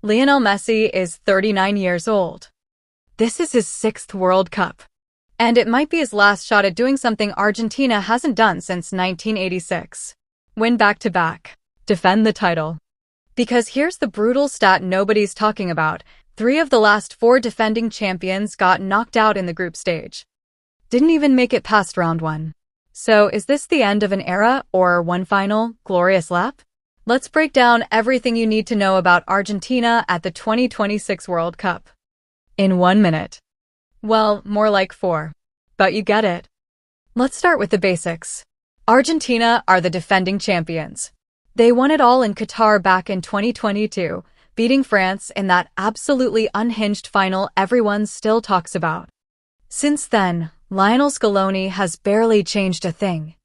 Lionel Messi is 39 years old. This is his 6th World Cup. And it might be his last shot at doing something Argentina hasn't done since 1986. Win back-to-back. Defend the title. Because here's the brutal stat nobody's talking about. 3 of the last 4 defending champions got knocked out in the group stage. Didn't even make it past round 1. So is this the end of an era or one final, glorious lap? Let's break down everything you need to know about Argentina at the 2026 World Cup. In 1 minute. Well, more like 4. But you get it. Let's start with the basics. Argentina are the defending champions. They won it all in Qatar back in 2022, beating France in that absolutely unhinged final everyone still talks about. Since then, Lionel Scaloni has barely changed a thing.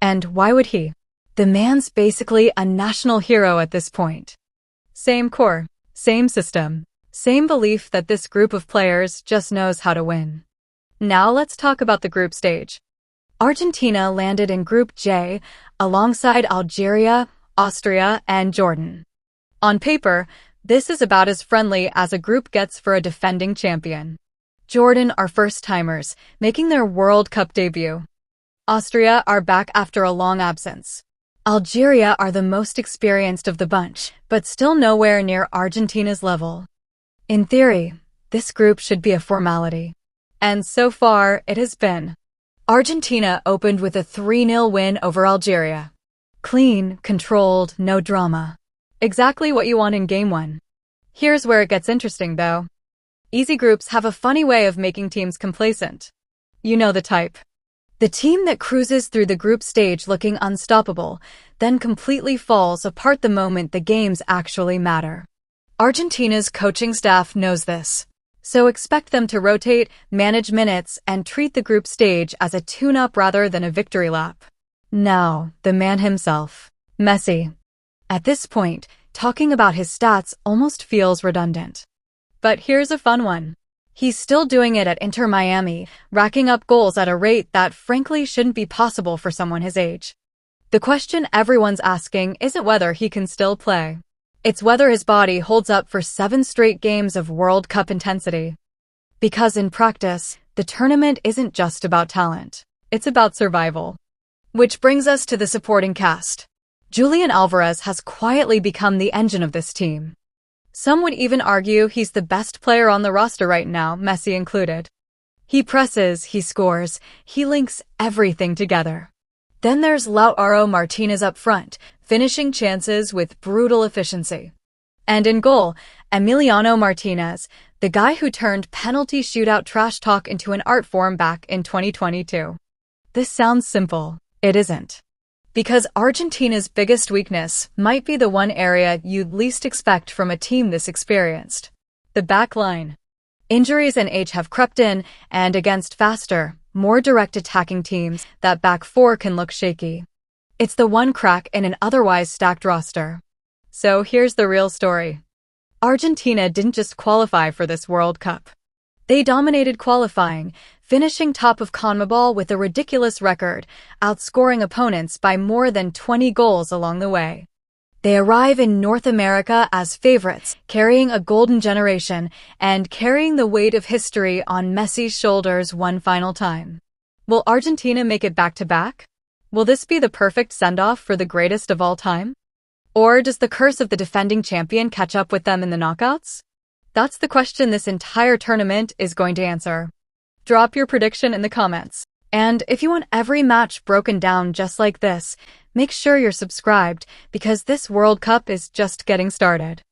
And why would he? The man's basically a national hero at this point. Same core, same system, same belief that this group of players just knows how to win. Now let's talk about the group stage. Argentina landed in Group J alongside Algeria, Austria, and Jordan. On paper, this is about as friendly as a group gets for a defending champion. Jordan are first-timers, making their World Cup debut. Austria are back after a long absence. Algeria are the most experienced of the bunch, but still nowhere near Argentina's level. In theory, this group should be a formality. And so far, it has been. Argentina opened with a 3-0 win over Algeria. Clean, controlled, no drama. Exactly what you want in Game 1. Here's where it gets interesting, though. Easy groups have a funny way of making teams complacent. You know the type. The team that cruises through the group stage looking unstoppable, then completely falls apart the moment the games actually matter. Argentina's coaching staff knows this. So expect them to rotate, manage minutes, and treat the group stage as a tune-up rather than a victory lap. Now, the man himself, Messi. At this point, talking about his stats almost feels redundant. But here's a fun one. He's still doing it at Inter Miami, racking up goals at a rate that frankly shouldn't be possible for someone his age. The question everyone's asking isn't whether he can still play. It's whether his body holds up for 7 straight games of World Cup intensity. Because in practice, the tournament isn't just about talent. It's about survival. Which brings us to the supporting cast. Julian Alvarez has quietly become the engine of this team. Some would even argue he's the best player on the roster right now, Messi included. He presses, he scores, he links everything together. Then there's Lautaro Martinez up front, finishing chances with brutal efficiency. And in goal, Emiliano Martinez, the guy who turned penalty shootout trash talk into an art form back in 2022. This sounds simple. It isn't. Because Argentina's biggest weakness might be the one area you'd least expect from a team this experienced. The back line. Injuries and age have crept in, and against faster, more direct attacking teams, that back four can look shaky. It's the one crack in an otherwise stacked roster. So here's the real story. Argentina didn't just qualify for this World Cup. They dominated qualifying, finishing top of CONMEBOL with a ridiculous record, outscoring opponents by more than 20 goals along the way. They arrive in North America as favorites, carrying a golden generation and carrying the weight of history on Messi's shoulders one final time. Will Argentina make it back-to-back? Will this be the perfect send-off for the greatest of all time? Or does the curse of the defending champion catch up with them in the knockouts? That's the question this entire tournament is going to answer. Drop your prediction in the comments. And if you want every match broken down just like this, make sure you're subscribed because this World Cup is just getting started.